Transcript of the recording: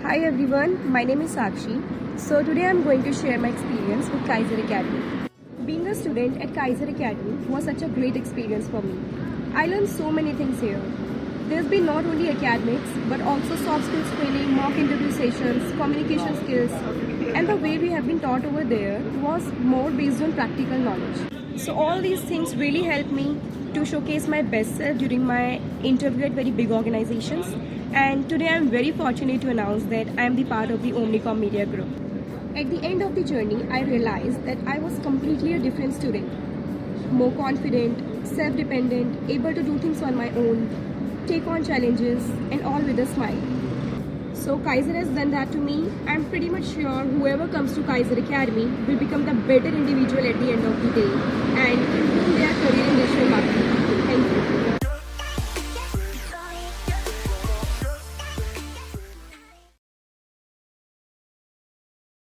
Hi everyone, my name is Sakshi. So today I'm going to share my experience with Kaiser Academy. Being a student at Kaiser Academy was such a great experience for me. I learned so many things here. There's been not only academics but also soft skills training, mock interview sessions, communication skills, and the way we have been taught over there was more based on practical knowledge. So all these things really helped me to showcase my best self during my interview at very big organizations. And today I'm very fortunate to announce that I am the part of the Omnicom Media Group. At the end of the journey, I realized that I was completely a different student, more confident, self-dependent, able to do things on my own, take on challenges, and all with a smile. So Kaiser has done that to me. I'm pretty much sure whoever comes to Kaiser Academy will become the better individual at the end of the day and improve their career in digital marketing. Thank you.